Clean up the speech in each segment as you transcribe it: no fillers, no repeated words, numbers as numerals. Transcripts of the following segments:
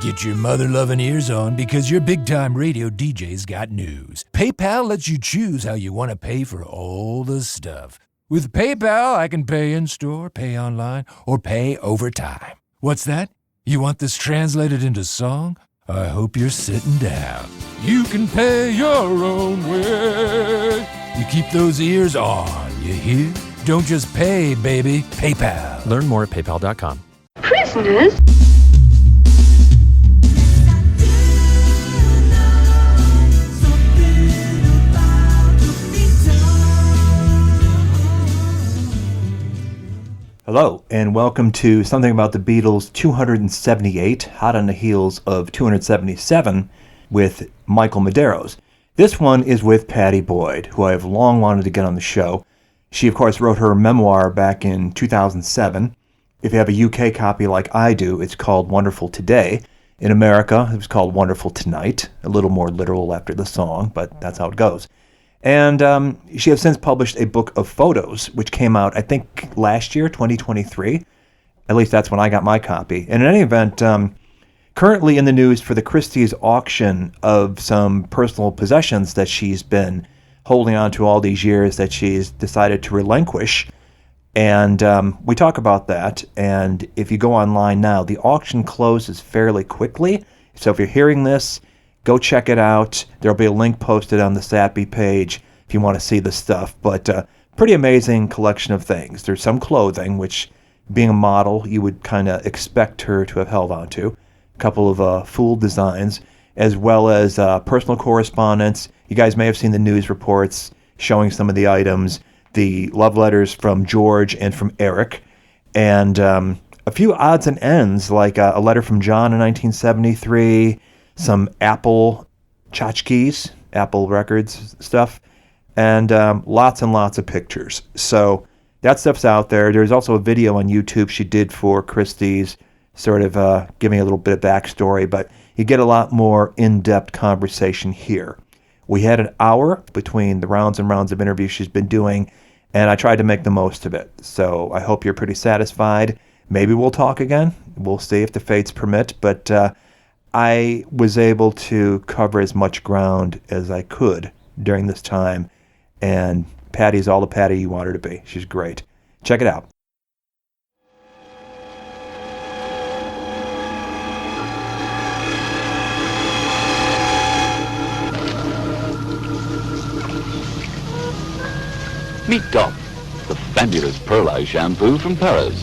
Get your mother-loving ears on because your big-time radio DJ's got news. PayPal lets you choose how you want to pay for all the stuff. With PayPal, I can pay in-store, pay online, or pay over time. What's that? You want this translated into song? I hope you're sitting down. You can pay your own way. You keep those ears on, you hear? Don't just pay, baby. PayPal. Learn more at paypal.com. Prisoners? Hello, and welcome to Something About the Beatles 278, hot on the heels of 277, with Michael Medeiros. This one is with Pattie Boyd, who I have long wanted to get on the show. She, of course, wrote her memoir back in 2007. If you have a UK copy like I do, it's called Wonderful Today. In America, it was called Wonderful Tonight, a little more literal after the song, but that's how it goes. And she has since published a book of photos, which came out, I think, last year, 2023. At least that's when I got my copy. And in any event, currently in the news for the Christie's auction of some personal possessions that she's been holding on to all these years that she's decided to relinquish. And we talk about that. And if you go online now, the auction closes fairly quickly. So if you're hearing this, go check it out. There'll be a link posted on the Sappy page if you want to see the stuff. But pretty amazing collection of things. There's some clothing, which being a model, you would kind of expect her to have held on to. A couple of full designs, as well as personal correspondence. You guys may have seen the news reports showing some of the items, the love letters from George and from Eric, and a few odds and ends, like a letter from John in 1973, some Apple tchotchkes, Apple Records stuff, and lots and lots of pictures. So that stuff's out there. There's also a video on YouTube she did for Christie's, sort of giving a little bit of backstory, but you get a lot more in-depth conversation here. We had an hour between the rounds and rounds of interviews she's been doing, and I tried to make the most of it. So I hope you're pretty satisfied. Maybe we'll talk again. We'll see if the fates permit, but I was able to cover as much ground as I could during this time, and Pattie's all the Pattie you want her to be. She's great. Check it out. Meet Dop, the fabulous Pearl Eye shampoo from Paris.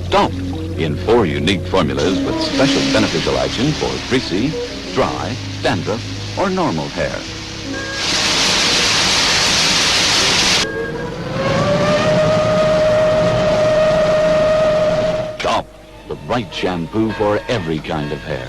Dop, in 4 unique formulas with special beneficial action for greasy, dry, dandruff, or normal hair. Dop, the right shampoo for every kind of hair.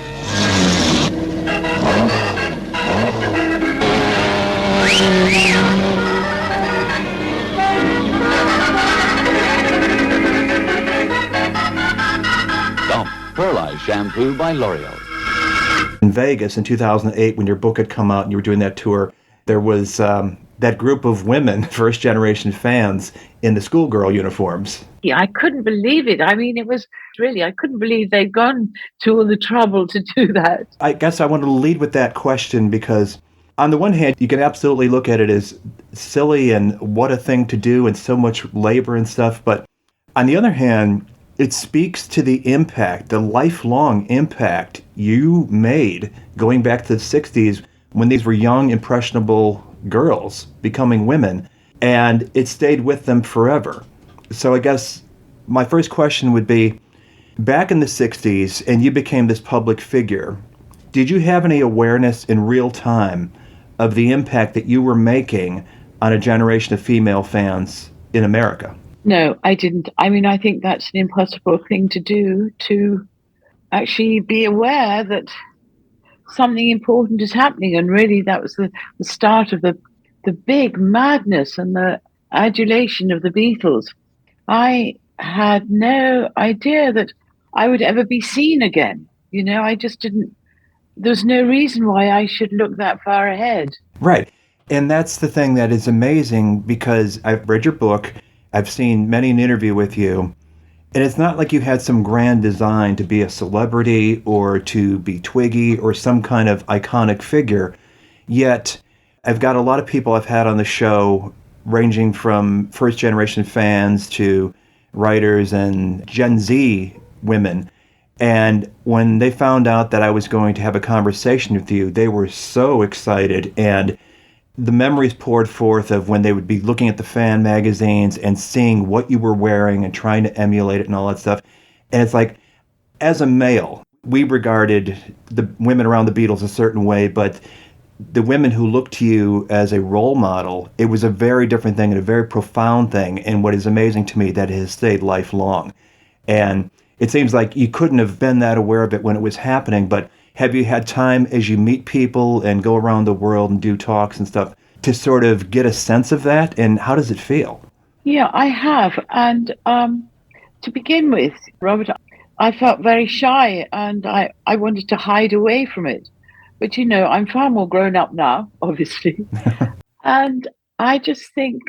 Pearl Eye Shampoo by L'Oreal. In Vegas in 2008, when your book had come out and you were doing that tour, there was that group of women, first-generation fans, in the schoolgirl uniforms. Yeah, I couldn't believe it. I mean, it was really, I couldn't believe they'd gone to all the trouble to do that. I guess I wanted to lead with that question because, on the one hand, you can absolutely look at it as silly and what a thing to do and so much labor and stuff, but on the other hand, it speaks to the impact, the lifelong impact you made going back to the 60s when these were young, impressionable girls becoming women, and it stayed with them forever. So I guess my first question would be, back in the 60s, and you became this public figure, did you have any awareness in real time of the impact that you were making on a generation of female fans in America? No, I didn't. I mean, I think that's an impossible thing to do, to actually be aware that something important is happening. And really, that was the start of the big madness and the adulation of the Beatles. I had no idea that I would ever be seen again. You know, I just didn't. There's no reason why I should look that far ahead. Right. And that's the thing that is amazing, because I've read your book, I've seen many an interview with you, And it's not like you had some grand design to be a celebrity or to be Twiggy or some kind of iconic figure. Yet, I've got a lot of people I've had on the show, ranging from first generation fans to writers and Gen Z women. And when they found out that I was going to have a conversation with you, they were so excited. And the memories poured forth of when they would be looking at the fan magazines and seeing what you were wearing and trying to emulate it and all that stuff. And it's like, as a male, we regarded the women around the Beatles a certain way, but the women who looked to you as a role model, it was a very different thing and a very profound thing. And what is amazing to me, that it has stayed lifelong. And it seems like you couldn't have been that aware of it when it was happening, but have you had time as you meet people and go around the world and do talks and stuff to sort of get a sense of that? And how does it feel? Yeah, I have. And to begin with, Robert, I felt very shy and I wanted to hide away from it. But, I'm far more grown up now, obviously. And I just think,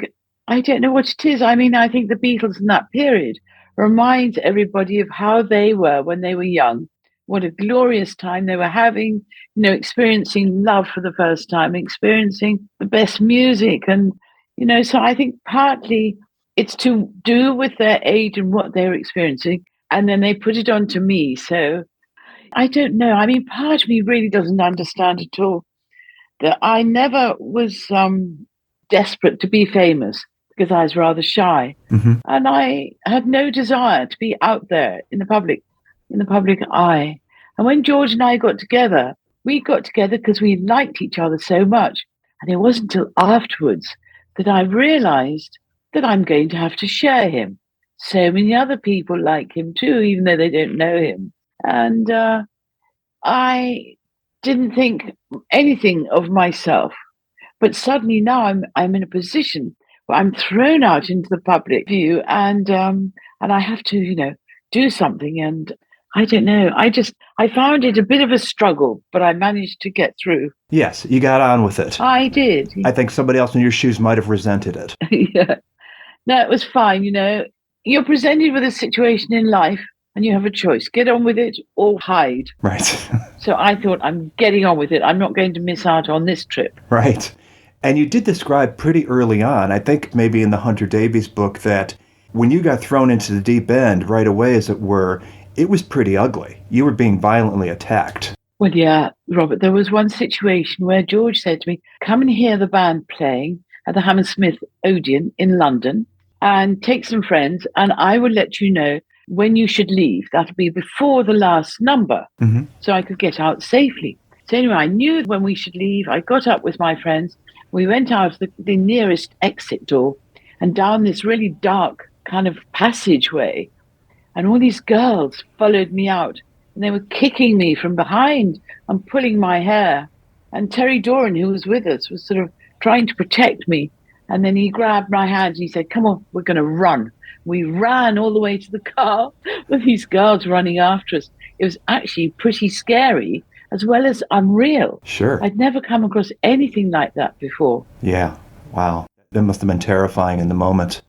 I don't know what it is. I mean, I think the Beatles in that period reminds everybody of how they were when they were young. What a glorious time they were having, experiencing love for the first time, experiencing the best music. And, so I think partly it's to do with their age and what they're experiencing. And then they put it on to me. So I don't know. I mean, part of me really doesn't understand at all that I never was desperate to be famous because I was rather shy. Mm-hmm. And I had no desire to be out there in the public eye. And when George and I got together, we got together because we liked each other so much. And it wasn't until afterwards that I realized that I'm going to have to share him. So many other people like him too, even though they don't know him. And I didn't think anything of myself. But suddenly now I'm in a position where I'm thrown out into the public view and I have to, do something. And I don't know. I found it a bit of a struggle, but I managed to get through. Yes, you got on with it. I did. I think somebody else in your shoes might have resented it. Yeah. No, it was fine. You're presented with a situation in life and you have a choice, get on with it or hide. Right. So I thought, I'm getting on with it. I'm not going to miss out on this trip. Right. And you did describe pretty early on, I think maybe in the Hunter Davies book, that when you got thrown into the deep end right away, as it were, it was pretty ugly. You were being violently attacked. Well, yeah, Robert, there was one situation where George said to me, come and hear the band playing at the Hammersmith Odeon in London and take some friends and I will let you know when you should leave. That'll be before the last number, so I could get out safely. So anyway, I knew when we should leave. I got up with my friends. We went out of the nearest exit door and down this really dark kind of passageway. And all these girls followed me out and they were kicking me from behind and pulling my hair. And Terry Doran, who was with us, was sort of trying to protect me. And then he grabbed my hand and he said, come on, we're going to run. We ran all the way to the car with these girls running after us. It was actually pretty scary as well as unreal. Sure. I'd never come across anything like that before. Yeah. Wow. That must have been terrifying in the moment.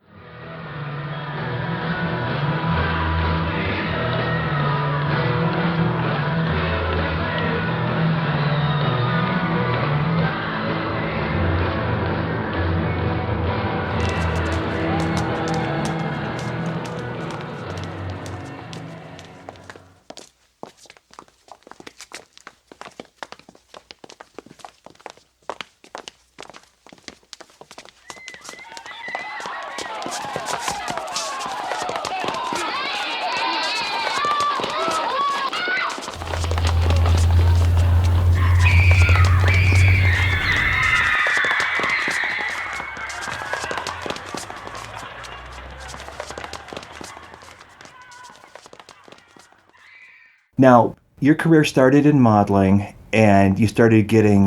Now, your career started in modeling, and you started getting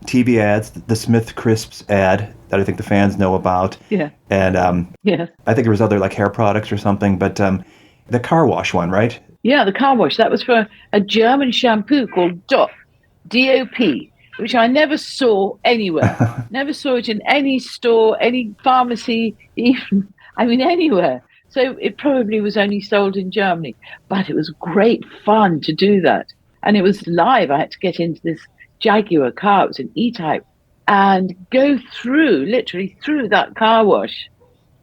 TV ads, the Smith Crisps ad that I think the fans know about. Yeah. And Yeah. I think there was other like hair products or something, but the car wash one, right? Yeah, the car wash. That was for a German shampoo called DOP, D-O-P, which I never saw anywhere. Never saw it in any store, any pharmacy, even, anywhere. So it probably was only sold in Germany, but it was great fun to do that. And it was live. I had to get into this Jaguar car. It was an E-Type and go through, literally through that car wash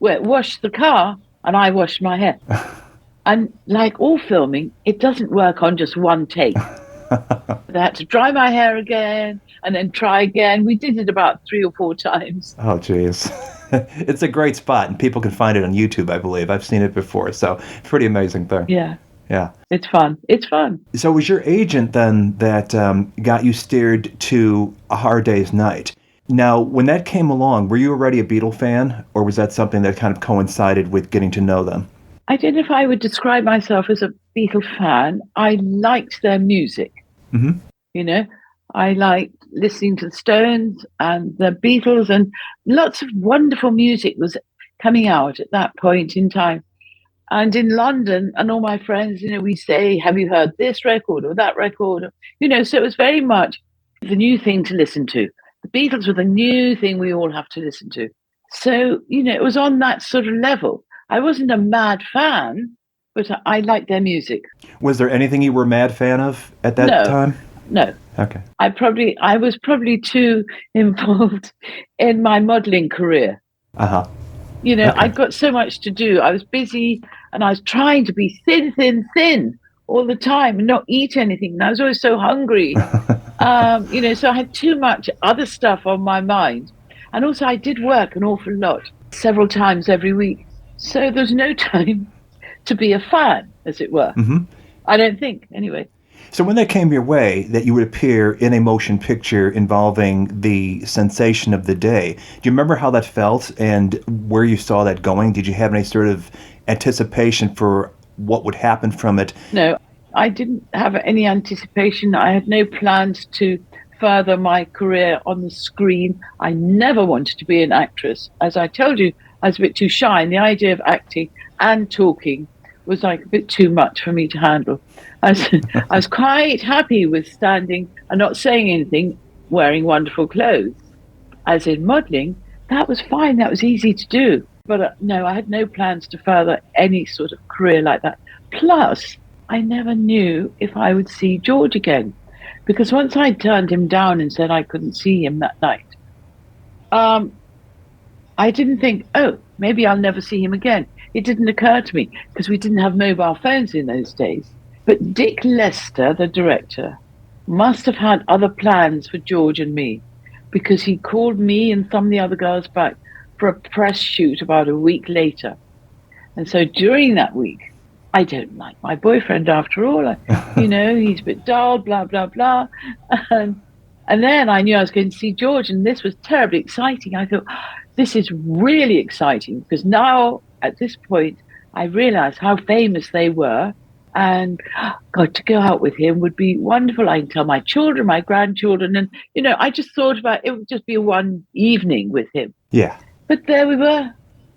where it washed the car and I washed my hair. And like all filming, it doesn't work on just one take. I had to dry my hair again and then try again. We did it about 3 or 4 times. Oh, geez. It's a great spot, and people can find it on YouTube, I believe. I've seen it before, so pretty amazing there. Yeah. Yeah. It's fun. It's fun. So it was your agent then that got you steered to A Hard Day's Night. Now, when that came along, were you already a Beatle fan, or was that something that kind of coincided with getting to know them? I don't know if I would describe myself as a Beatle fan. I liked their music. Mm-hmm. You know, I liked listening to the Stones and the Beatles, and lots of wonderful music was coming out at that point in time. And in London, and all my friends, we say, have you heard this record or that record? So it was very much the new thing to listen to. The Beatles were the new thing we all have to listen to. So, it was on that sort of level. I wasn't a mad fan, but I liked their music. Was there anything you were a mad fan of at that time? No. Okay. I was probably too involved in my modeling career. Uh-huh. Okay. I got so much to do. I was busy and I was trying to be thin all the time and not eat anything. And I was always so hungry. So I had too much other stuff on my mind. And also I did work an awful lot, several times every week. So there's no time to be a fan, as it were. Mm-hmm. I don't think, anyway. So when that came your way, that you would appear in a motion picture involving the sensation of the day, do you remember how that felt and where you saw that going? Did you have any sort of anticipation for what would happen from it? No, I didn't have any anticipation. I had no plans to further my career on the screen. I never wanted to be an actress. As I told you, I was a bit too shy, and the idea of acting and talking was like a bit too much for me to handle. I was quite happy with standing and not saying anything, wearing wonderful clothes. As in modelling, that was fine. That was easy to do. But no, I had no plans to further any sort of career like that. Plus, I never knew if I would see George again. Because once I turned him down and said I couldn't see him that night, I didn't think, maybe I'll never see him again. It didn't occur to me because we didn't have mobile phones in those days. But Dick Lester, the director, must have had other plans for George and me, because he called me and some of the other girls back for a press shoot about a week later. And so during that week, I don't like my boyfriend after all. He's a bit dull, blah, blah, blah. And then I knew I was going to see George, and this was terribly exciting. I thought, this is really exciting, because now at this point, I realized how famous they were. And God, to go out with him would be wonderful. I can tell my children, my grandchildren. And, I just thought about it would just be one evening with him. Yeah. But there we were,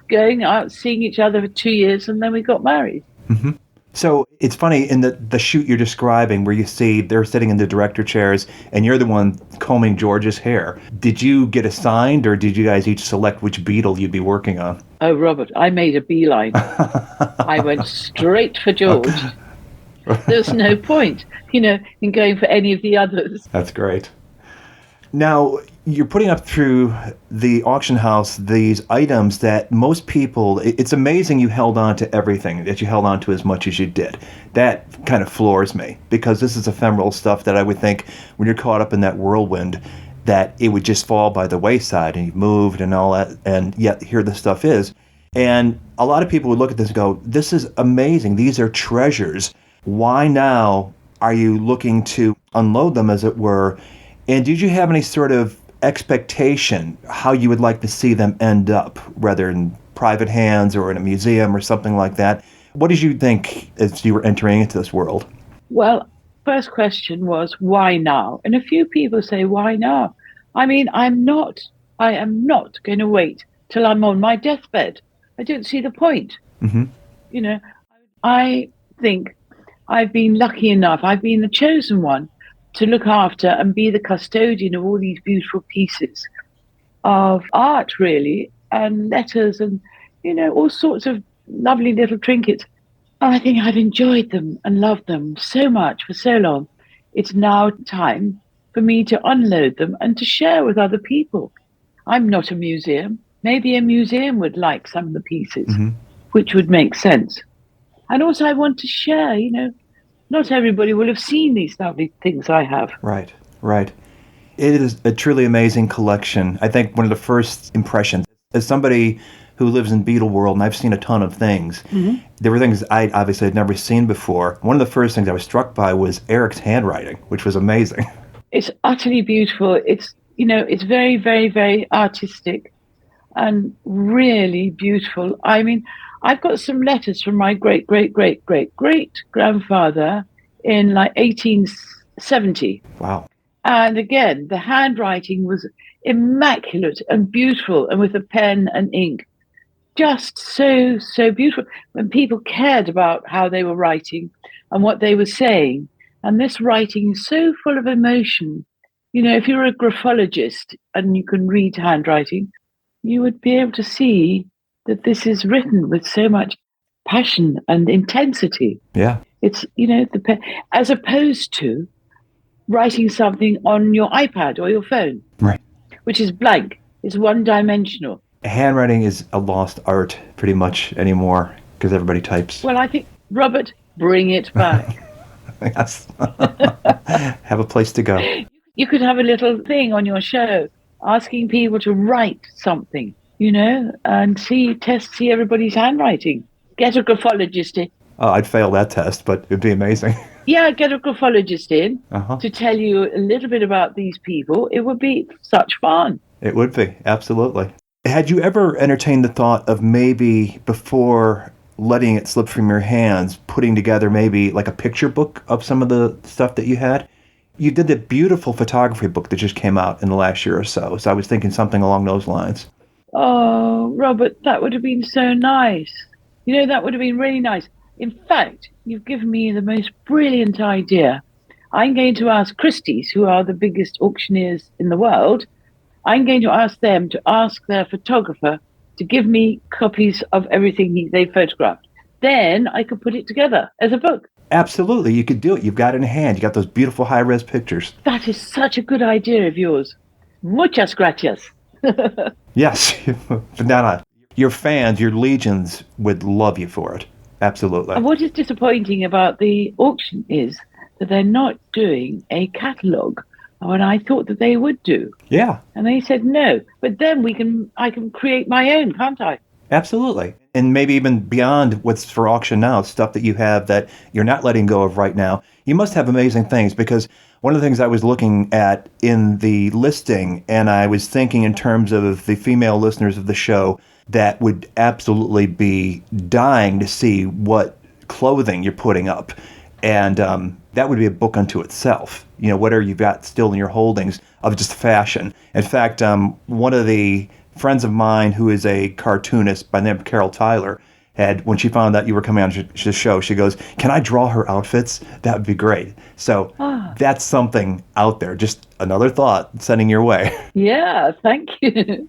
going out, seeing each other for 2 years, and then we got married. Mm-hmm. So it's funny, in the shoot you're describing, where you see they're sitting in the director chairs and you're the one combing George's hair. Did you get assigned, or did you guys each select which Beatle you'd be working on? Oh, Robert, I made a beeline. I went straight for George. There was no point, in going for any of the others. That's great. Now, you're putting up through the auction house these items that most people, it's amazing you held on to everything, that you held on to as much as you did. That kind of floors me, because this is ephemeral stuff that I would think, when you're caught up in that whirlwind, that it would just fall by the wayside, and you've moved and all that, and yet here the stuff is. And a lot of people would look at this and go, this is amazing. These are treasures. Why now are you looking to unload them, as it were? And did you have any sort of expectation how you would like to see them end up, whether in private hands or in a museum or something like that? What did you think as you were entering into this world? Well, first question was, why now? And a few people say, why now? I mean, I am not going to wait till I'm on my deathbed. I don't see the point. Mm-hmm. I think I've been lucky enough. I've been the chosen one to look after and be the custodian of all these beautiful pieces of art, really, and letters and, all sorts of lovely little trinkets. And I think I've enjoyed them and loved them so much for so long. It's now time for me to unload them and to share with other people. I'm not a museum. Maybe a museum would like some of the pieces, Hmm. which would make sense. And also, I want to share, not everybody will have seen these lovely things I have. Right, right. It is a truly amazing collection. I think one of the first impressions, as somebody who lives in Beatle world, and I've seen a ton of things, there were things I obviously had never seen before. One of the first things I was struck by was Eric's handwriting, which was amazing. It's utterly beautiful. It's very, very, very artistic and really beautiful. I mean, I've got some letters from my great, great, great, great, great grandfather in like 1870. Wow. And again, the handwriting was immaculate and beautiful and with a pen and ink. Just so, so beautiful. When people cared about how they were writing and what they were saying. And this writing is so full of emotion. If you're a graphologist and you can read handwriting, you would be able to see that this is written with so much passion and intensity. Yeah. It's, as opposed to writing something on your iPad or your phone, Right. which is blank, it's one dimensional. Handwriting is a lost art pretty much anymore because everybody types. Well, I think, Robert, bring it back. Yes. Have a place to go. You could have a little thing on your show asking people to write something, and see everybody's handwriting. Get a graphologist in. Oh, I'd fail that test, but it'd be amazing. Yeah, get a graphologist in Uh-huh. to tell you a little bit about these people. It would be such fun. It would be, absolutely. Had you ever entertained the thought of maybe before letting it slip from your hands, putting together maybe like a picture book of some of the stuff that you had? You did the beautiful photography book that just came out in the last year or so. So I was thinking something along those lines. Oh, Robert, that would have been so nice. That would have been really nice. In fact, you've given me the most brilliant idea. I'm going to ask Christie's, who are the biggest auctioneers in the world, I'm going to ask them to ask their photographer to give me copies of everything they photographed. Then I could put it together as a book. Absolutely, you could do it. You've got it in hand. You got those beautiful high-res pictures. That is such a good idea of yours. Muchas gracias. Yes, Banana. Your fans, your legions would love you for it. Absolutely. And what is disappointing about the auction is that they're not doing a catalogue, and I thought that they would do. Yeah. And they said no. But then I can create my own, can't I? Absolutely. And maybe even beyond what's for auction now, stuff that you have that you're not letting go of right now. You must have amazing things, because one of the things I was looking at in the listing, and I was thinking in terms of the female listeners of the show that would absolutely be dying to see what clothing you're putting up. And that would be a book unto itself. Whatever you've got still in your holdings of just fashion. In fact, one of the friends of mine who is a cartoonist by the name of Carol Tyler when she found out you were coming on the show, she goes, "Can I draw her outfits? That would be great." So that's something out there. Just another thought sending your way. Yeah, thank you.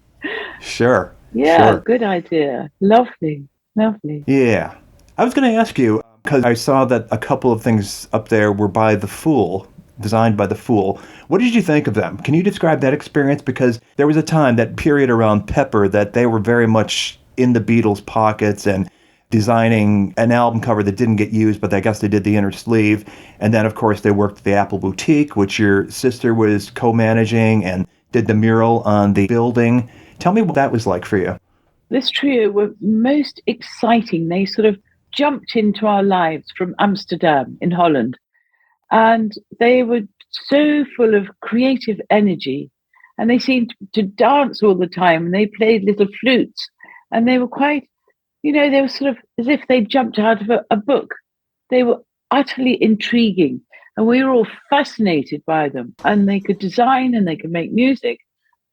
Sure. Yeah, Sure. good idea. Lovely, lovely. Yeah. I was going to ask you, because I saw that a couple of things up there were by The Fool, designed by The Fool. What did you think of them? Can you describe that experience? Because there was a time, that period around Pepper, that they were very much in the Beatles' pockets and designing an album cover that didn't get used, but I guess they did the inner sleeve. And then, of course, they worked at the Apple Boutique, which your sister was co-managing, and did the mural on the building. Tell me what that was like for you. This trio were most exciting. They sort of jumped into our lives from Amsterdam in Holland. And they were so full of creative energy. And they seemed to dance all the time. And they played little flutes. And they were quite, they were sort of as if they jumped out of a book. They were utterly intriguing. And we were all fascinated by them. And they could design and they could make music.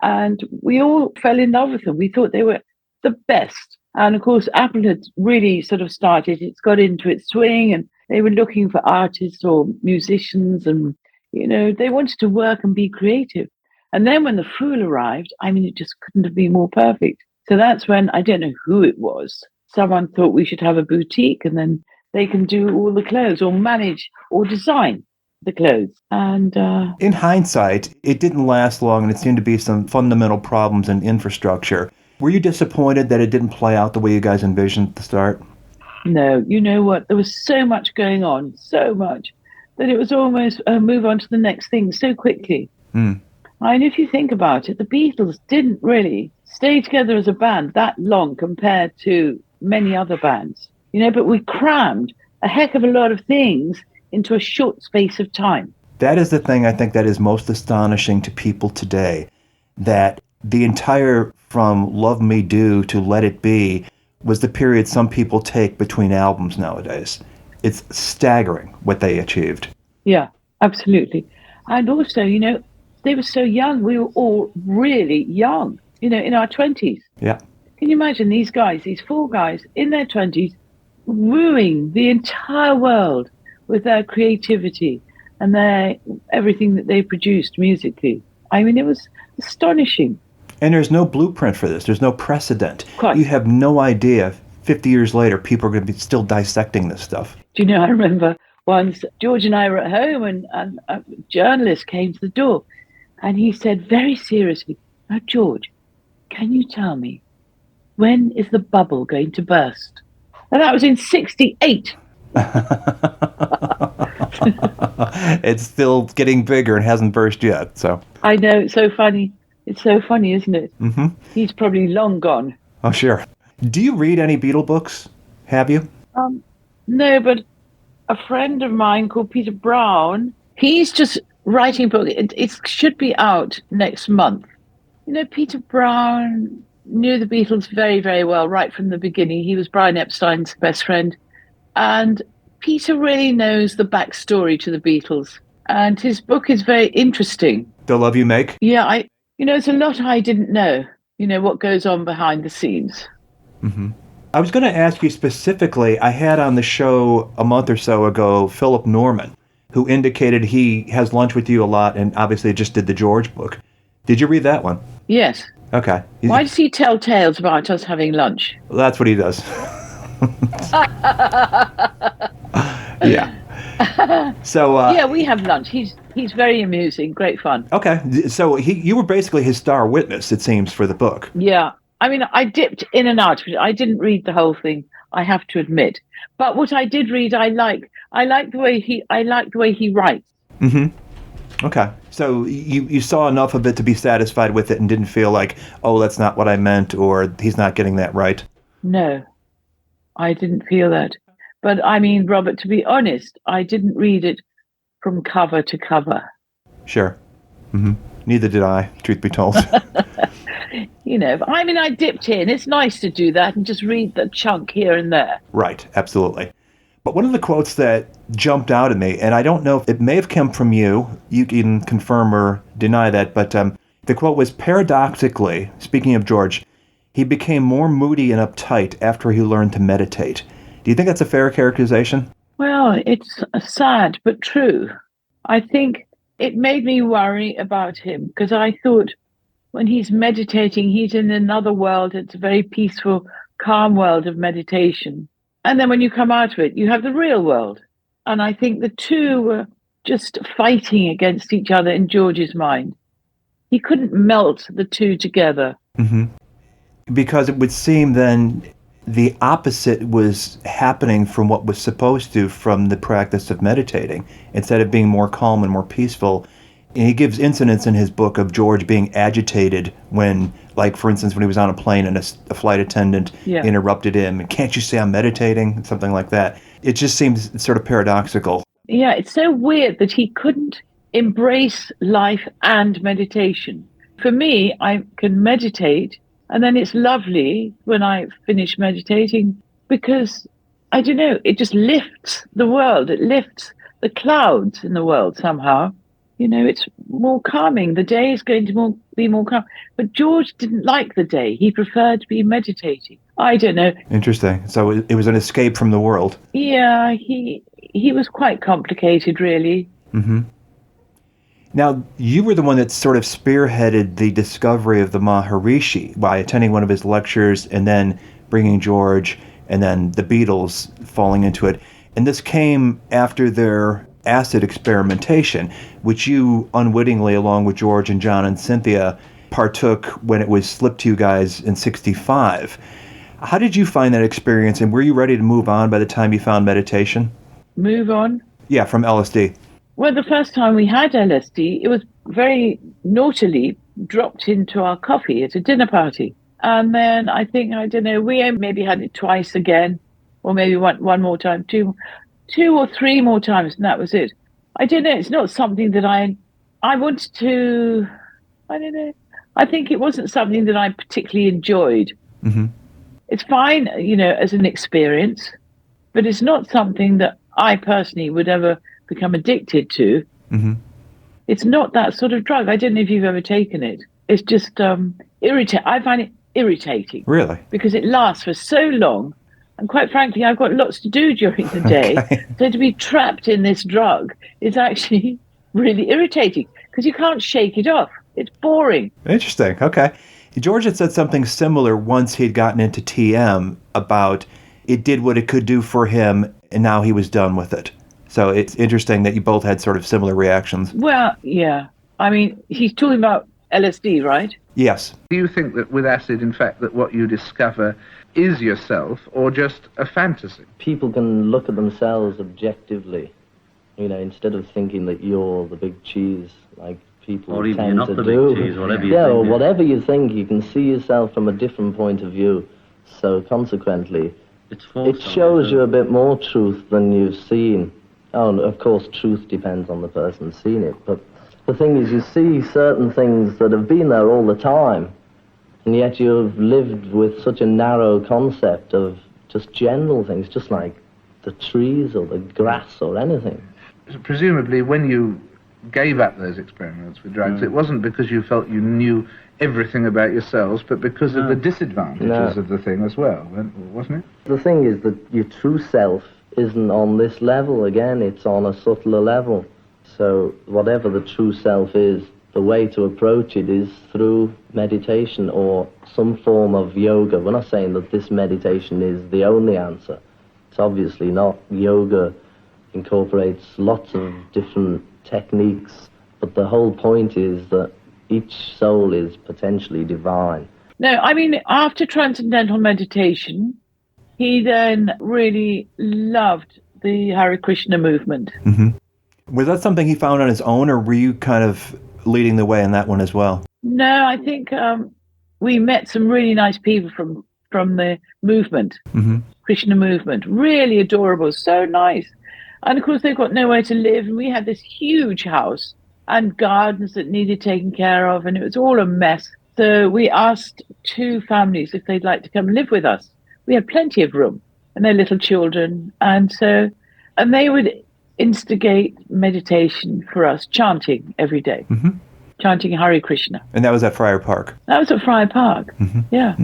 And we all fell in love with them. We thought they were the best. And of course, Apple had really sort of started, it's got into its swing, and they were looking for artists or musicians, and, they wanted to work and be creative. And then when The Fool arrived, it just couldn't have been more perfect. So that's when, I don't know who it was, someone thought we should have a boutique, and then they can do all the clothes or manage or design the clothes. And In hindsight, it didn't last long, and it seemed to be some fundamental problems in infrastructure. Were you disappointed that it didn't play out the way you guys envisioned at the start? no, you know what? There was so much going on, so much, that it was almost move on to the next thing so quickly. Mm. And if you think about it, the Beatles didn't really stay together as a band that long compared to many other bands, but we crammed a heck of a lot of things into a short space of time. That is the thing I think that is most astonishing to people today, that the entire from Love Me Do to Let It Be was the period some people take between albums nowadays. It's staggering what they achieved. Yeah, absolutely. And also, they were so young. We were all really young, in our 20s. Yeah. Can you imagine these guys, these four guys in their 20s, wooing the entire world with their creativity and their everything that they produced musically? I mean, it was astonishing. And there's no blueprint for this. There's no precedent. Quite. You have no idea 50 years later people are going to be still dissecting this stuff. Do you know, I remember once George and I were at home and a journalist came to the door and he said very seriously, "Now, George, can you tell me, when is the bubble going to burst?" And that was in 68. It's still getting bigger and hasn't burst yet. So I know, it's so funny. It's so funny, isn't it? Mm-hmm. He's probably long gone. Oh, sure. Do you read any Beatle books? Have you? No, but a friend of mine called Peter Brown, he's just writing a book. It should be out next month. Peter Brown knew the Beatles very, very well right from the beginning. He was Brian Epstein's best friend. And Peter really knows the backstory to the Beatles. And his book is very interesting. The Love You Make? Yeah, it's a lot I didn't know, what goes on behind the scenes. Mm-hmm. I was going to ask you specifically, I had on the show a month or so ago Philip Norman, who indicated he has lunch with you a lot and obviously just did the George book. Did you read that one? Yes. Okay. Why does he tell tales about us having lunch? Well, that's what he does. Yeah. So yeah, we have lunch. He's very amusing, great fun. Okay. So you were basically his star witness, it seems, for the book. Yeah. I mean, I dipped in and out of it. I didn't read the whole thing, I have to admit. But what I did read, I like the way he writes. Mm-hmm. Okay. So you saw enough of it to be satisfied with it and didn't feel like, oh, that's not what I meant, or he's not getting that right. No, I didn't feel that. But I mean, Robert, to be honest, I didn't read it from cover to cover. Sure. Mm-hmm. Neither did I, truth be told. I mean, I dipped in. It's nice to do that and just read the chunk here and there. Right, absolutely. But one of the quotes that jumped out at me, and I don't know if it may have come from you, you can confirm or deny that, but the quote was, paradoxically, speaking of George, he became more moody and uptight after he learned to meditate. Do you think that's a fair characterization? Well, it's sad but true. I think it made me worry about him because I thought when he's meditating, he's in another world. It's a very peaceful, calm world of meditation. And then when you come out of it, you have the real world. And I think the two were just fighting against each other in George's mind. He couldn't melt the two together. Mm-hmm. Because it would seem then the opposite was happening from what was supposed to from the practice of meditating. Instead of being more calm and more peaceful, and he gives incidents in his book of George being agitated when, like, for instance, when he was on a plane and a flight attendant interrupted him, and can't you say I'm meditating? Something like that. It just seems sort of paradoxical. Yeah, it's so weird that he couldn't embrace life and meditation. For me, I can meditate, and then it's lovely when I finish meditating because, I don't know, it just lifts the world. It lifts the clouds in the world somehow. It's more calming. The day is going to be more calm. But George didn't like the day. He preferred to be meditating. I don't know. Interesting. So it was an escape from the world. Yeah, he was quite complicated, really. Mm-hmm. Now, you were the one that sort of spearheaded the discovery of the Maharishi by attending one of his lectures and then bringing George and then the Beatles falling into it. And this came after their acid experimentation, which you unwittingly, along with George and John and Cynthia, partook when it was slipped to you guys in 65. How did you find that experience, and were you ready to move on by the time you found meditation? Move on? Yeah, from LSD. Well, the first time we had LSD, it was very naughtily dropped into our coffee at a dinner party. And then I think, I don't know, we maybe had it twice again, or maybe one more time, two or three more times, and that was it. I don't know, it's not something that I wanted to, I don't know. I think it wasn't something that I particularly enjoyed. Mm-hmm. It's fine, as an experience, but it's not something that I personally would ever become addicted to. Mm-hmm. It's not that sort of drug. I don't know if you've ever taken it. It's just irritating. I find it irritating. Really? Because it lasts for so long. And quite frankly, I've got lots to do during the day. Okay. So to be trapped in this drug is actually really irritating because you can't shake it off. It's boring. Interesting. Okay. George had said something similar once he'd gotten into TM about it did what it could do for him, and now he was done with it. So it's interesting that you both had sort of similar reactions. Well, yeah. I mean, he's talking about LSD, right? Yes. Do you think that with acid, in fact, that what you discover is yourself or just a fantasy? People can look at themselves objectively, instead of thinking that you're the big cheese, like people or even tend not to the do. big cheese, whatever you yeah, think. or whatever you think, you can see yourself from a different point of view. So consequently, it shows you a bit more truth than you've seen. Oh, and of course, truth depends on the person seeing it, but the thing is, you see certain things that have been there all the time, and yet you've lived with such a narrow concept of just general things, just like the trees or the grass or anything. Presumably, when you gave up those experiments with drugs, it wasn't because you felt you knew everything about yourselves, but because of the disadvantages of the thing as well, wasn't it? The thing is that your true self isn't on this level. Again, it's on a subtler level. So whatever the true self is, the way to approach it is through meditation or some form of yoga. We're not saying that this meditation is the only answer. It's obviously not. Yoga incorporates lots of different techniques, but the whole point is that each soul is potentially divine. No, I mean, after transcendental meditation, he then really loved the Hare Krishna movement. Mm-hmm. Was that something he found on his own, or were you kind of leading the way in that one as well? No, I think we met some really nice people from the movement, Krishna movement. Really adorable, so nice. And of course, they've got nowhere to live, and we had this huge house and gardens that needed taking care of, and it was all a mess. So we asked two families if they'd like to come live with us. We had plenty of room, and their little children, and they would instigate meditation for us, chanting every day, chanting Hare Krishna. And that was at Friar Park? That was at Friar Park, yeah.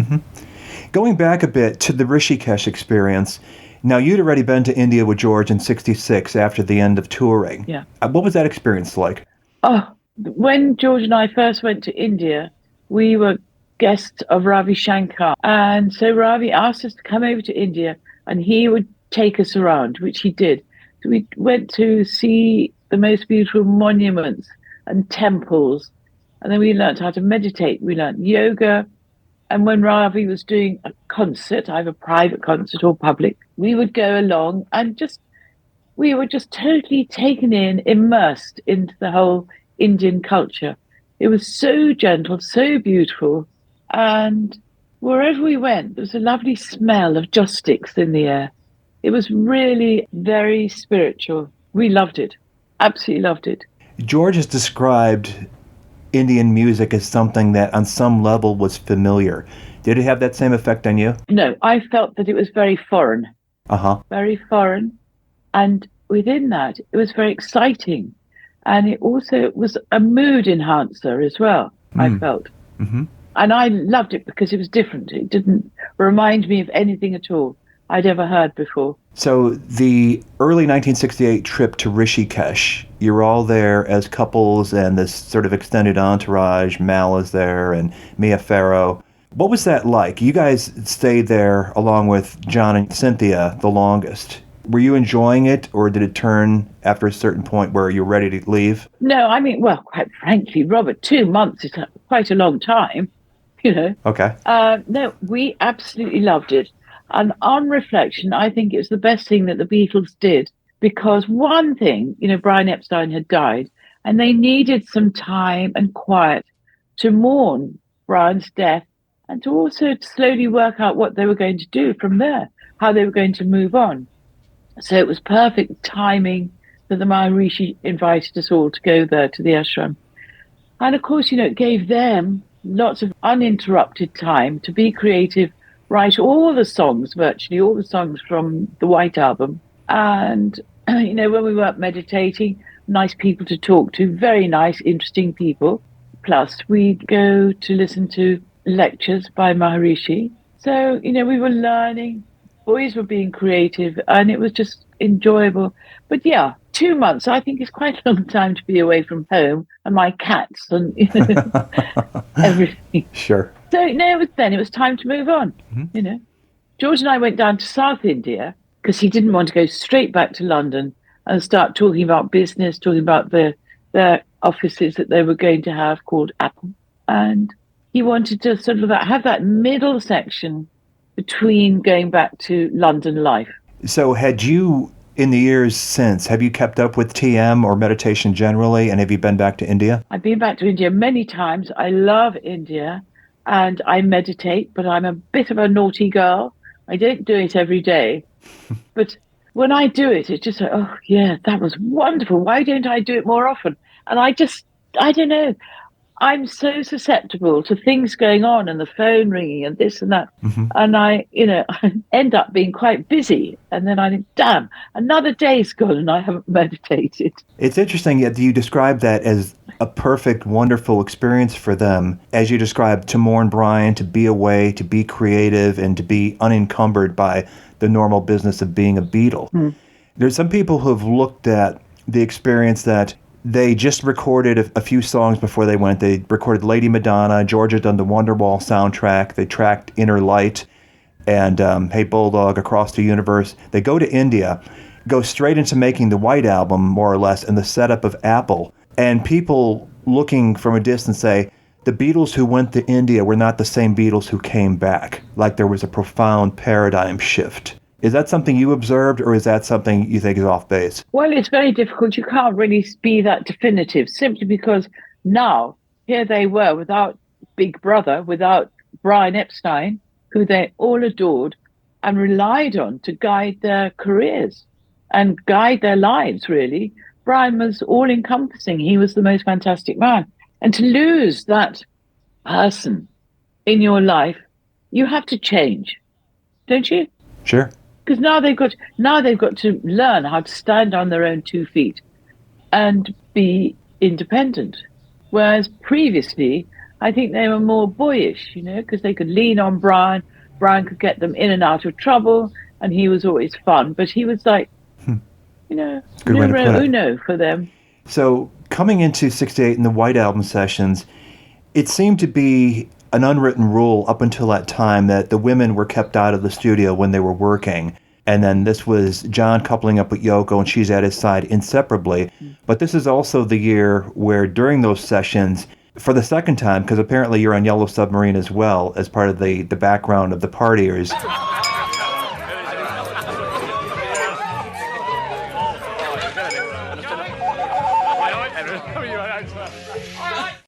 Going back a bit to the Rishikesh experience, now you'd already been to India with George in '66 after the end of touring. Yeah. What was that experience like? Oh, when George and I first went to India, we were guests of Ravi Shankar. And so Ravi asked us to come over to India and he would take us around, which he did. So we went to see the most beautiful monuments and temples. And then we learned how to meditate. We learned yoga. And when Ravi was doing a concert, either private concert or public, we would go along and we were just totally taken in, immersed into the whole Indian culture. It was so gentle, so beautiful. And wherever we went, there was a lovely smell of joss sticks in the air. It was really very spiritual. We loved it. Absolutely loved it. George has described Indian music as something that on some level was familiar. Did it have that same effect on you? No, I felt that it was very foreign. Very foreign. And within that, it was very exciting. And it also was a mood enhancer as well, I felt. And I loved it because it was different. It didn't remind me of anything at all I'd ever heard before. So the early 1968 trip to Rishikesh, you're all there as couples and this sort of extended entourage. Mal is there and Mia Farrow. What was that like? You guys stayed there along with John and Cynthia the longest. Were you enjoying it, or did it turn after a certain point where you're ready to leave? No, I mean, well, quite frankly, Robert, 2 months is quite a long time, you know. Okay. No, we absolutely loved it. And on reflection, I think it was the best thing that the Beatles did, because one thing, you know, Brian Epstein had died, and they needed some time and quiet to mourn Brian's death and to also slowly work out what they were going to do from there, how they were going to move on. So it was perfect timing that the Maharishi invited us all to go there to the ashram. And of course, you know, it gave them lots of uninterrupted time to be creative, write all the songs, virtually all the songs from the White Album. And, you know, when we weren't meditating, nice people to talk to, very nice, interesting people. Plus, we'd go to listen to lectures by Maharishi. So, you know, we were learning. Boys were being creative, and it was just enjoyable. But yeah, 2 months, I think, is quite a long time to be away from home and my cats and, you know, everything. Sure. So no, it was time to move on. You know, George and I went down to South India because he didn't want to go straight back to London and start talking about business, talking about their offices that they were going to have called Apple. And he wanted to sort of have that middle section between going back to London life. So had you, in the years since, have you kept up with TM or meditation generally, and have you been back to India? I've been back to India many times. I love India, and I meditate, but I'm a bit of a naughty girl. I don't do it every day. But when I do it, it's just like, oh, yeah, that was wonderful. Why don't I do it more often? And I don't know. I'm so susceptible to things going on and the phone ringing and this and that. And I end up being quite busy. And then I think, damn, another day's gone and I haven't meditated. It's interesting that you describe that as a perfect, wonderful experience for them. As you described, to mourn Brian, to be away, to be creative, and to be unencumbered by the normal business of being a Beatle. There's some people who have looked at the experience that they just recorded a few songs before they went. They recorded Lady Madonna. George had done the Wonderwall soundtrack. They tracked Inner Light and Hey Bulldog, Across the Universe. They go to India, go straight into making the White Album, more or less, and the setup of Apple. And people looking from a distance say, the Beatles who went to India were not the same Beatles who came back. Like there was a profound paradigm shift. Is that something you observed, or is that something you think is off base? Well, it's very difficult. You can't really be that definitive, simply because now, here they were without Big Brother, without Brian Epstein, who they all adored and relied on to guide their careers and guide their lives, really. Brian was all-encompassing. He was the most fantastic man. And to lose that person in your life, you have to change, don't you? Sure. Because now they've got to learn how to stand on their own 2 feet and be independent. Whereas previously, I think they were more boyish, you know, because they could lean on Brian. Brian could get them in and out of trouble, and he was always fun. But he was like, you know, numero uno for them. So coming into 68 in the White Album sessions, it seemed to be an unwritten rule up until that time that the women were kept out of the studio when they were working. And then this was John coupling up with Yoko, and she's at his side inseparably. But this is also the year where during those sessions, for the second time, because apparently you're on Yellow Submarine as well, as part of the background of the partiers.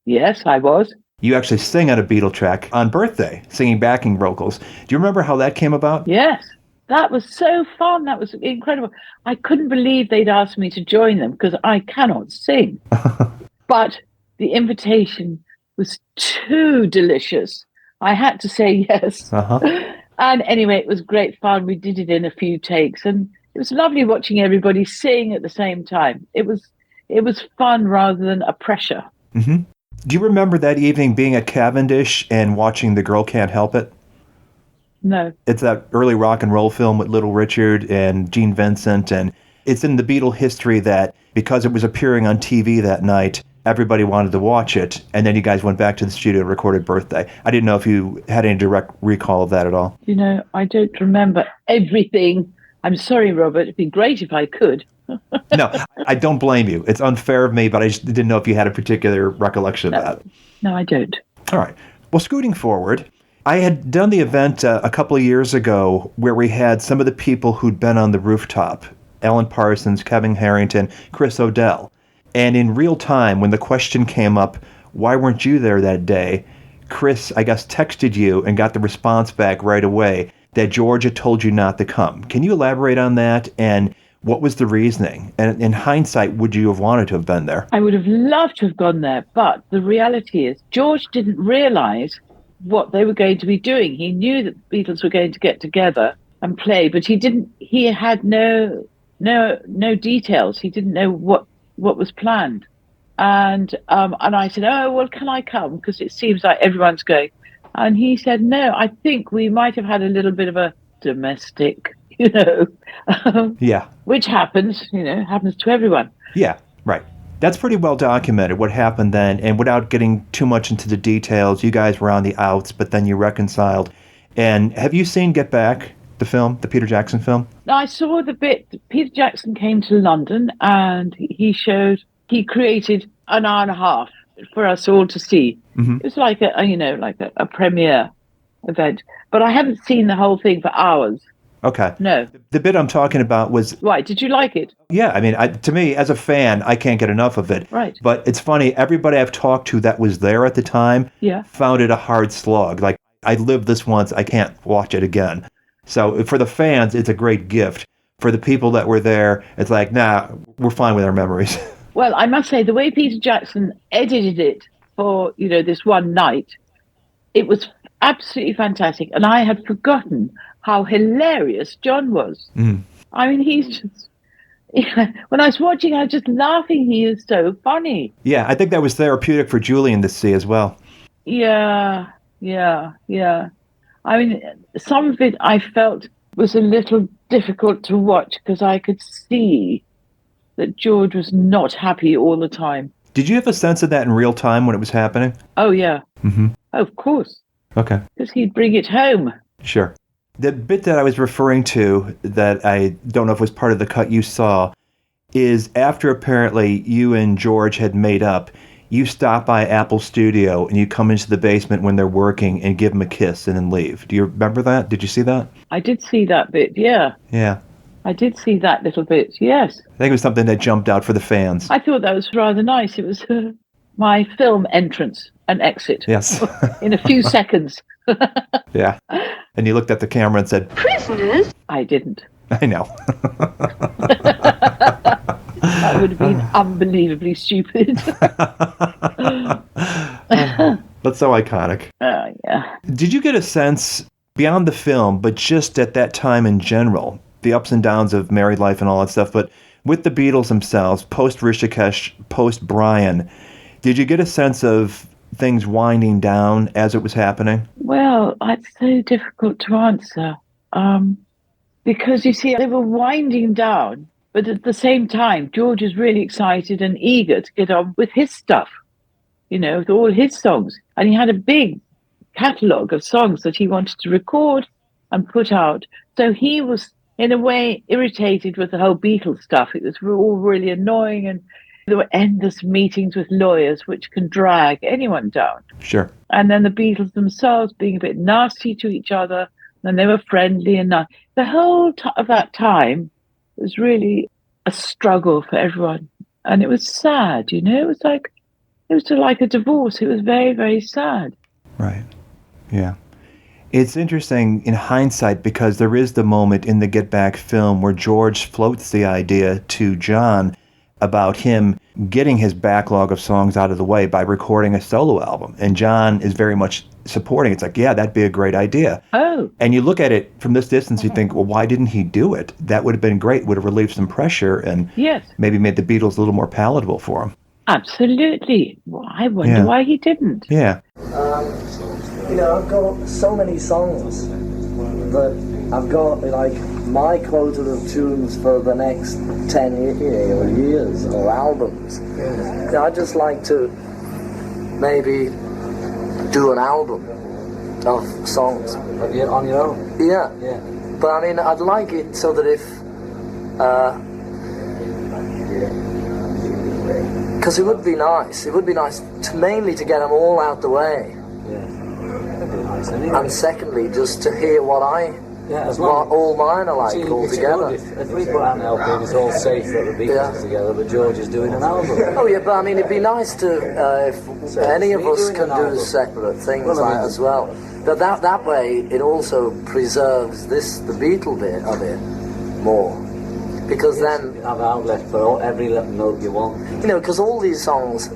Yes, I was. You actually sing on a Beatle track on Birthday, singing backing vocals. Do you remember how that came about? Yes, that was so fun. That was incredible. I couldn't believe they'd asked me to join them because I cannot sing. But the invitation was too delicious. I had to say yes. And anyway, it was great fun. We did it in a few takes, and it was lovely watching everybody sing at the same time. It was fun rather than a pressure. Do you remember that evening being at Cavendish and watching The Girl Can't Help It? No. It's that early rock and roll film with Little Richard and Gene Vincent, and it's in the Beatle history that because it was appearing on TV that night, everybody wanted to watch it, and then you guys went back to the studio and recorded Birthday. I didn't know if you had any direct recall of that at all. I don't remember everything. I'm sorry, Robert. It'd be great if I could. No, I don't blame you. It's unfair of me, but I just didn't know if you had a particular recollection of that. No, I don't. All right. Well, scooting forward, I had done the event a couple of years ago where we had some of the people who'd been on the rooftop, Alan Parsons, Kevin Harrington, Chris O'Dell. And in real time, when the question came up, why weren't you there that day, Chris, I guess, texted you and got the response back right away that George had told you not to come. Can you elaborate on that? And what was the reasoning? And in hindsight, would you have wanted to have been there? I would have loved to have gone there, but the reality is George didn't realize what they were going to be doing. He knew that the Beatles were going to get together and play, but he had no details. He didn't know what was planned. And I said, oh, well, can I come? Because it seems like everyone's going. And he said, no, I think we might have had a little bit of a domestic, Yeah. Which happens to everyone. Yeah, right. That's pretty well documented, what happened then. And without getting too much into the details, you guys were on the outs, but then you reconciled. And have you seen Get Back, the film, the Peter Jackson film? I saw the bit. Peter Jackson came to London and he created an hour and a half for us all to see. Mm-hmm. It was like a premiere event, but I haven't seen the whole thing for hours. Okay. No. The bit I'm talking about was... Right. Did you like it? Yeah. I mean, to me, as a fan, I can't get enough of it. Right. But it's funny, everybody I've talked to that was there at the time found it a hard slog. Like, I lived this once, I can't watch it again. So for the fans, it's a great gift. For the people that were there, it's like, nah, we're fine with our memories. Well, I must say, the way Peter Jackson edited it for, this one night, it was absolutely fantastic. And I had forgotten how hilarious John was. Mm. I mean, he's just... when I was watching, I was just laughing. He is so funny. Yeah, I think that was therapeutic for Julian to see as well. Yeah. I mean, some of it I felt was a little difficult to watch because I could see that George was not happy all the time. Did you have a sense of that in real time when it was happening? Oh, yeah. Mm-hmm. Oh, of course. Okay. Because he'd bring it home. Sure. The bit that I was referring to that I don't know if was part of the cut you saw is after apparently you and George had made up, you stop by Apple Studio and you come into the basement when they're working and give them a kiss and then leave. Do you remember that? Did you see that? I did see that bit, yeah. Yeah. I did see that little bit, yes. I think it was something that jumped out for the fans. I thought that was rather nice. It was my film entrance and exit. Yes. In a few seconds. Yeah. And you looked at the camera and said, "Prisoners?" I didn't. I know. That would have been unbelievably stupid. That's so iconic. Yeah. Did you get a sense, beyond the film, but just at that time in general, the ups and downs of married life and all that stuff, but with the Beatles themselves, post-Rishikesh, post-Brian, did you get a sense of things winding down as it was happening? Well, it's so difficult to answer. Because, you see, they were winding down, but at the same time, George was really excited and eager to get on with his stuff, with all his songs. And he had a big catalogue of songs that he wanted to record and put out. So he was, in a way, irritated with the whole Beatles stuff. It was all really annoying, and there were endless meetings with lawyers, which can drag anyone down. Sure. And then the Beatles themselves being a bit nasty to each other, and they were friendly and nice. The whole of that time was really a struggle for everyone. And it was sad, It was like a divorce. It was very, very sad. Right. Yeah. It's interesting in hindsight because there is the moment in the Get Back film where George floats the idea to John about him getting his backlog of songs out of the way by recording a solo album. And John is very much supporting. It's like, yeah, that'd be a great idea. Oh. And you look at it from this distance, you think, well, why didn't he do it? That would have been great, would have relieved some pressure and maybe made the Beatles a little more palatable for him. Absolutely. Well, I wonder why he didn't. Yeah. I've got so many songs that I've got, my quota of tunes for the next 10 years or albums. Yeah. I'd just like to maybe do an album of songs. On your own? Yeah. Yeah. But I mean, I'd like it so that if... Because it would be nice to mainly to get them all out the way. Yeah. That'd be nice anyway. And secondly, just to hear what as all mine are like all together. If we put out an LP and it's all safe that the Beatles are together, but George is doing an album. Oh yeah, but I mean, it'd be nice to if any of us can do separate things as well. But that way, it also preserves the Beatle bit of it more. Because then... You have outlet for every little note you want. You know, because all these songs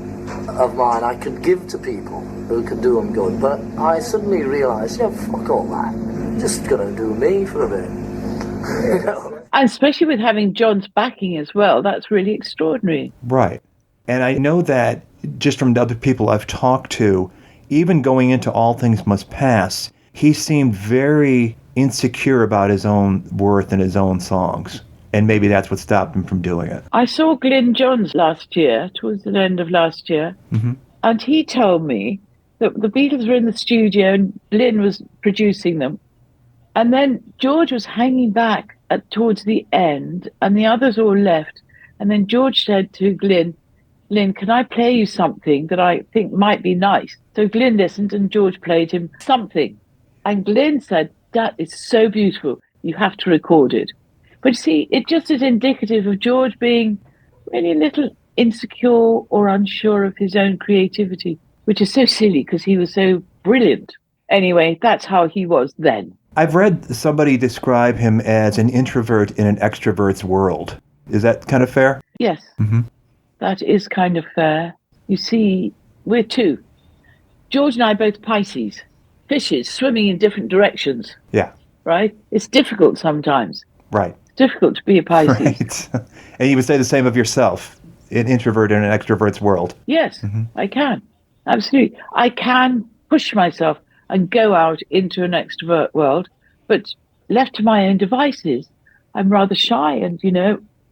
of mine I could give to people who could do them good, but I suddenly realised, fuck all that. I'm just going to do me for a bit. You know? And especially with having John's backing as well, that's really extraordinary. Right. And I know that just from the other people I've talked to, even going into All Things Must Pass, he seemed very insecure about his own worth and his own songs. And maybe that's what stopped him from doing it. I saw Glyn Johns last year, towards the end of last year, and he told me that the Beatles were in the studio and Glyn was producing them. And then George was hanging back towards the end, and the others all left. And then George said to Glyn, can I play you something that I think might be nice? So Glyn listened, and George played him something. And Glyn said, that is so beautiful, you have to record it. But see, it just is indicative of George being really a little insecure or unsure of his own creativity, which is so silly because he was so brilliant. Anyway, that's how he was then. I've read somebody describe him as an introvert in an extrovert's world. Is that kind of fair? Yes, that is kind of fair. You see, we're two. George and I are both Pisces, fishes swimming in different directions. Yeah. Right? It's difficult sometimes. Right. Difficult to be a Pisces. Right. And you would say the same of yourself, an introvert in an extrovert's world. Yes, I can. Absolutely. I can push myself and go out into an extrovert world, but left to my own devices, I'm rather shy and,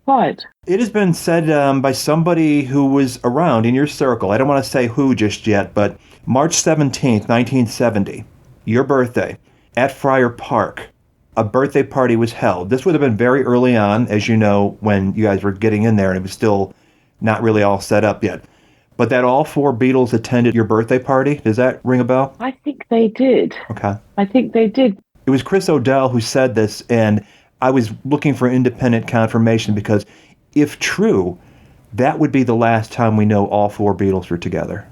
quiet. It has been said by somebody who was around in your circle, I don't want to say who just yet, but March 17th, 1970, your birthday, at Friar Park, a birthday party was held. This would have been very early on, as you know, when you guys were getting in there and it was still not really all set up yet. But that all four Beatles attended your birthday party, does that ring a bell? I think they did. Okay. I think they did. It was Chris O'Dell who said this, and I was looking for independent confirmation because if true, that would be the last time we know all four Beatles were together.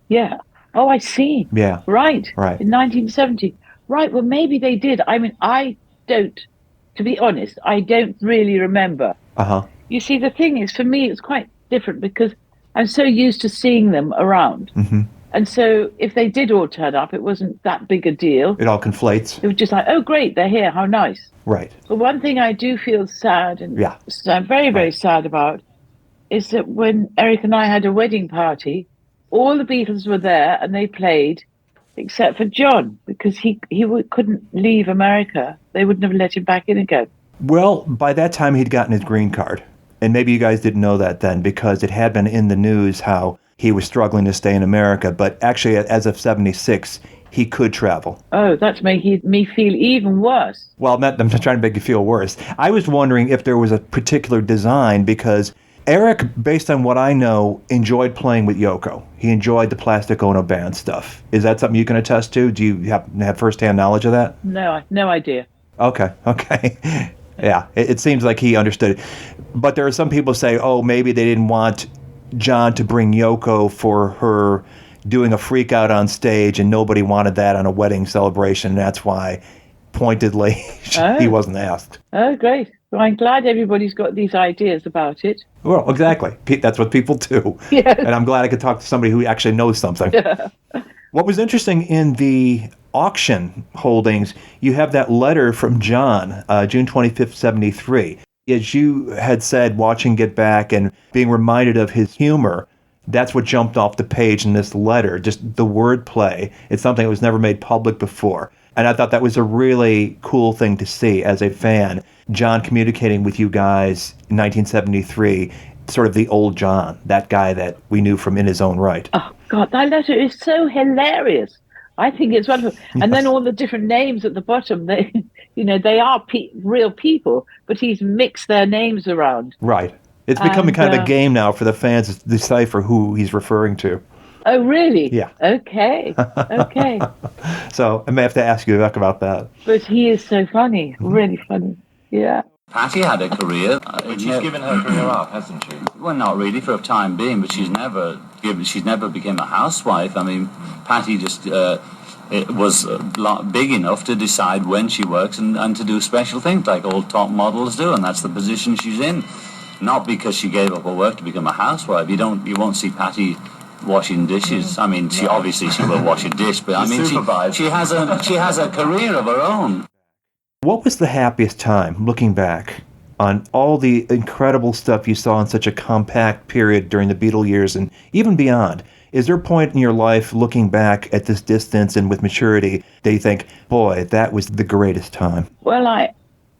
Yeah. Oh, I see. Yeah. Right. Right. In 1970. Right. Well, maybe they did. I mean, to be honest, I don't really remember. You see, the thing is, for me, it's quite different because I'm so used to seeing them around. And so if they did all turn up, it wasn't that big a deal. It all conflates. It was just like, oh, great, they're here, how nice. Right. But one thing I do feel sad, and I'm very, very sad about, is that when Eric and I had a wedding party, all the Beatles were there and they played, except for John, because he couldn't leave America. They wouldn't have let him back in again. Well, by that time he'd gotten his green card. And maybe you guys didn't know that then because it had been in the news how he was struggling to stay in America. But actually, as of 76, he could travel. Oh, that's making me feel even worse. Well, I'm not trying to make you feel worse. I was wondering if there was a particular design because Eric, based on what I know, enjoyed playing with Yoko. He enjoyed the Plastic Ono Band stuff. Is that something you can attest to? Do you have firsthand knowledge of that? No idea. Okay. Yeah, it seems like he understood it. But there are some people say, oh, maybe they didn't want John to bring Yoko for her doing a freak out on stage, and nobody wanted that on a wedding celebration. And that's why, pointedly, he wasn't asked. Oh, great. Well, I'm glad everybody's got these ideas about it. Well, exactly. That's what people do. Yes. And I'm glad I could talk to somebody who actually knows something. What was interesting in the auction holdings, you have that letter from John, June 25th, 73. As you had said, watching Get Back and being reminded of his humor, that's what jumped off the page in this letter, just the wordplay. It's something that was never made public before. And I thought that was a really cool thing to see as a fan. John communicating with you guys in 1973, sort of the old John, that guy that we knew from In His Own Right. Oh, God, that letter is so hilarious. I think it's wonderful. Yes. And then all the different names at the bottom, they are real people, but he's mixed their names around. Right. It's becoming kind of a game now for the fans to decipher who he's referring to. Oh, really? Yeah. Okay. Okay. So I may have to ask you about that. But he is so funny, really funny. Yeah. Pattie had a career. But she's given her career up, hasn't she? Well, not really for a time being, but she's never become a housewife. I mean, Pattie just it was big enough to decide when she works and to do special things like all top models do, and that's the position she's in. Not because she gave up her work to become a housewife. You won't see Pattie washing dishes. I mean, she will wash a dish, but I mean, she has a career of her own. What was the happiest time, looking back, on all the incredible stuff you saw in such a compact period during the Beatle years and even beyond? Is there a point in your life, looking back at this distance and with maturity, that you think, boy, that was the greatest time? Well,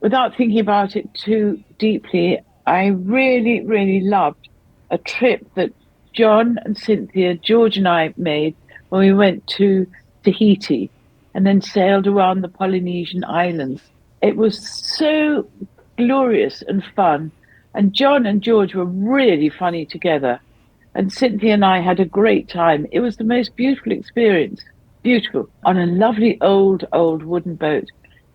without thinking about it too deeply, I really, really loved a trip that John and Cynthia, George and I made when we went to Tahiti and then sailed around the Polynesian islands. It was so glorious and fun. And John and George were really funny together. And Cynthia and I had a great time. It was the most beautiful experience. Beautiful. On a lovely old wooden boat.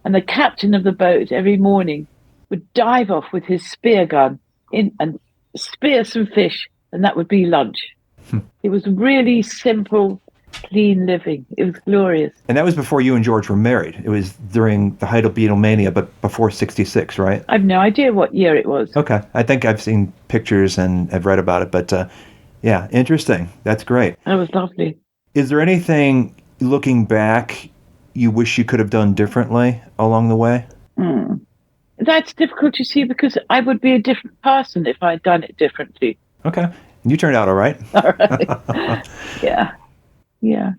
And the captain of the boat every morning would dive off with his spear gun in and spear some fish, and that would be lunch. It was really simple, clean living. It was glorious. And that was before you and George were married. It was during the height of Beatlemania, but before 66, right? I've no idea what year it was. Okay. I think I've seen pictures and have read about it, but yeah, interesting. That's great. That was lovely. Is there anything, looking back, you wish you could have done differently along the way? That's difficult to see because I would be a different person if I'd done it differently. Okay. You turned out all right. All right. Yeah. Yeah.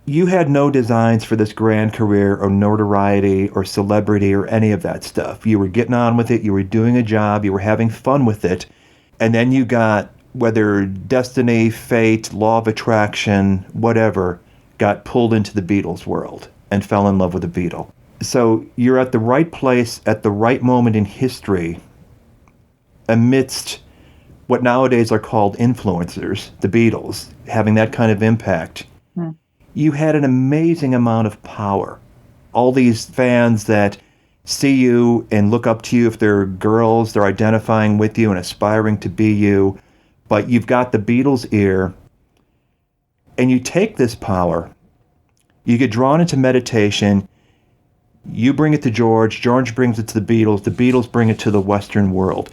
You had no designs for this grand career or notoriety or celebrity or any of that stuff. You were getting on with it. You were doing a job. You were having fun with it. And then you got, whether destiny, fate, law of attraction, whatever, got pulled into the Beatles world and fell in love with the Beatle. So you're at the right place at the right moment in history amidst what nowadays are called influencers, the Beatles, having that kind of impact. You had an amazing amount of power. All these fans that see you and look up to you, if they're girls, they're identifying with you and aspiring to be you. But you've got the Beatles' ear, and you take this power, you get drawn into meditation, you bring it to George brings it to the Beatles bring it to the Western world.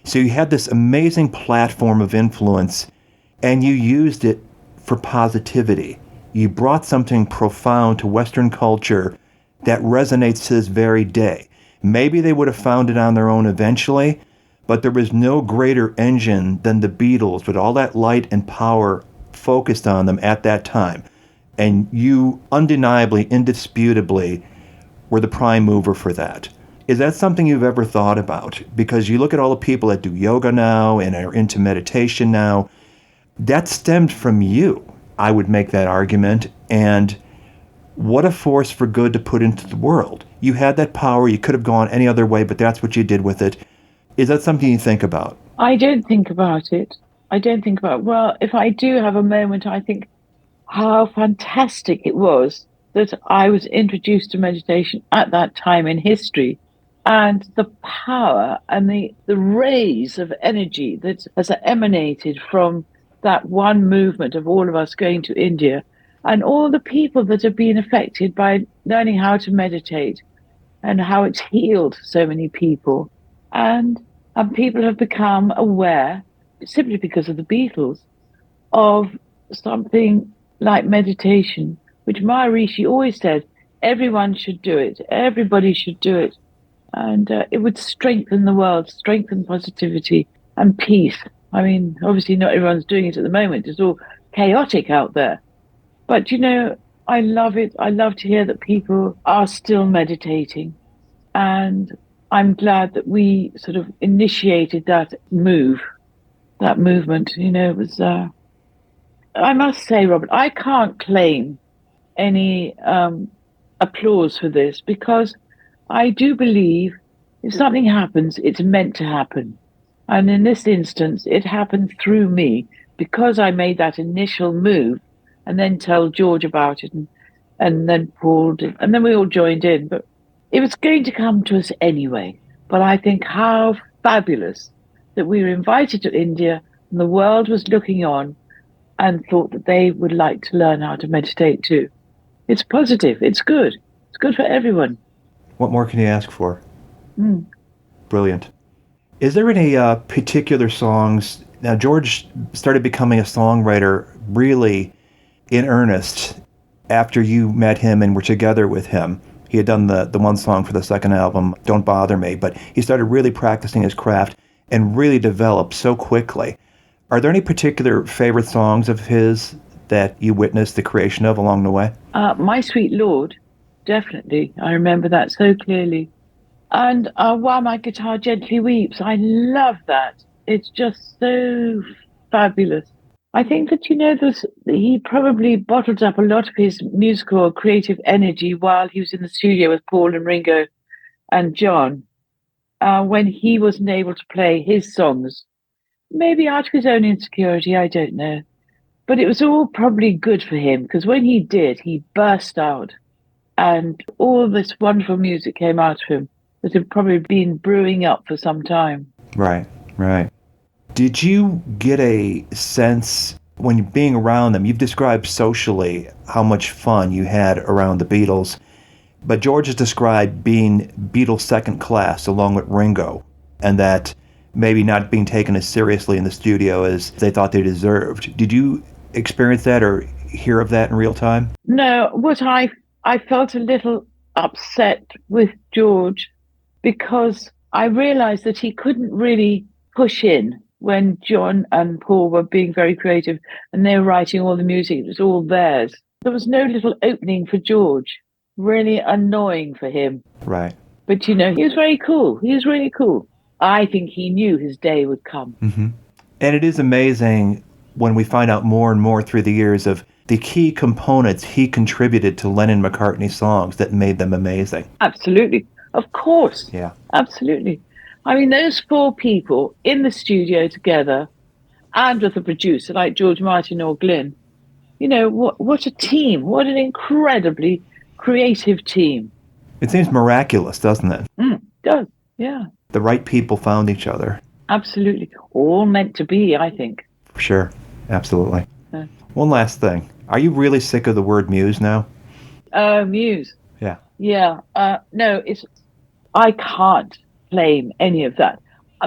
So you had this amazing platform of influence, and you used it for positivity. You brought something profound to Western culture that resonates to this very day. Maybe they would have found it on their own eventually, but there was no greater engine than the Beatles with all that light and power focused on them at that time. And you undeniably, indisputably, were the prime mover for that. Is that something you've ever thought about? Because you look at all the people that do yoga now and are into meditation now, that stemmed from you. I would make that argument. And what a force for good to put into the world. You had that power. You could have gone any other way, but that's what you did with it. Is that something you think about? I don't think about it. Well, if I do have a moment, I think how fantastic it was that I was introduced to meditation at that time in history, and the power and the rays of energy that has emanated from that one movement of all of us going to India, and all the people that have been affected by learning how to meditate, and how it's healed so many people. And people have become aware, simply because of the Beatles, of something like meditation, which Maharishi always said, everyone should do it, everybody should do it. And it would strengthen the world, strengthen positivity and peace. I mean, obviously not everyone's doing it at the moment. It's all chaotic out there. But, you know, I love it. I love to hear that people are still meditating. And I'm glad that we sort of initiated that movement. It was, I must say, Robert, I can't claim any applause for this because I do believe if something happens, it's meant to happen. And in this instance, it happened through me because I made that initial move and then told George about it and then Paul did, and then we all joined in. But it was going to come to us anyway. But I think how fabulous that we were invited to India and the world was looking on and thought that they would like to learn how to meditate too. It's positive. It's good. It's good for everyone. What more can you ask for? Mm. Brilliant. Is there any particular songs? Now, George started becoming a songwriter really in earnest after you met him and were together with him. He had done the one song for the second album, Don't Bother Me, but he started really practicing his craft and really developed so quickly. Are there any particular favorite songs of his that you witnessed the creation of along the way? My Sweet Lord, definitely. I remember that so clearly. And While My Guitar Gently Weeps, I love that. It's just so fabulous. I think that, he probably bottled up a lot of his musical or creative energy while he was in the studio with Paul and Ringo and John, when he wasn't able to play his songs. Maybe out of his own insecurity, I don't know. But it was all probably good for him because when he did, he burst out and all this wonderful music came out of him that had probably been brewing up for some time. Right. Did you get a sense when being around them? You've described socially how much fun you had around the Beatles, but George has described being Beatles second class along with Ringo, and that maybe not being taken as seriously in the studio as they thought they deserved. Did you experience that or hear of that in real time? No, what I felt a little upset with George because I realized that he couldn't really push in when John and Paul were being very creative and they were writing all the music. It was all theirs. There was no little opening for George. Really annoying for him. Right. But, he was very cool. He was really cool. I think he knew his day would come. Mm-hmm. And it is amazing when we find out more and more through the years of the key components he contributed to Lennon-McCartney songs that made them amazing. Absolutely. Of course. Yeah. Absolutely. I mean, those four people in the studio together and with a producer like George Martin or Glyn, what a team. What an incredibly creative team. It seems miraculous, doesn't it? It does, yeah. The right people found each other. Absolutely. All meant to be, I think. For sure. Absolutely. One last thing. Are you really sick of the word muse now? Muse. Yeah. Yeah. No, I can't claim any of that.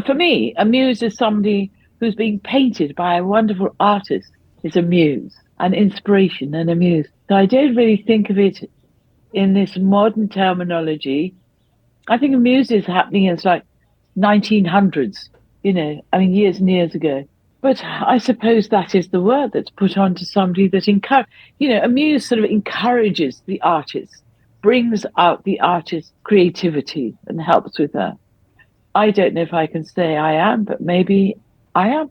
For me, a muse is somebody who's being painted by a wonderful artist. Is a muse, an inspiration and a muse. So I don't really think of it in this modern terminology. I think a muse is happening as like 1900s, years and years ago. But I suppose that is the word that's put onto somebody that a muse sort of encourages the artist, brings out the artist's creativity and helps with that. I don't know if I can say I am, but maybe I am.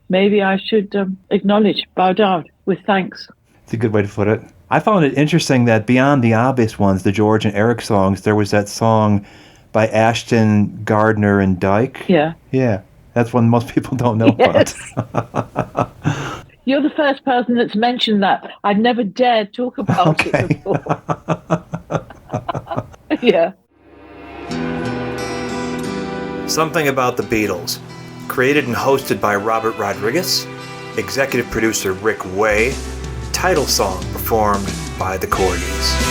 Maybe I should acknowledge, bow down with thanks. It's a good way to put it. I found it interesting that beyond the obvious ones, the George and Eric songs, there was that song by Ashton, Gardner, and Dyke. Yeah. Yeah. That's one most people don't know yes. about. You're the first person that's mentioned that. I've never dared talk about it before. Yeah. Something About the Beatles. Created and hosted by Robert Rodriguez. Executive producer Rick Way. Title song performed by the Corgis.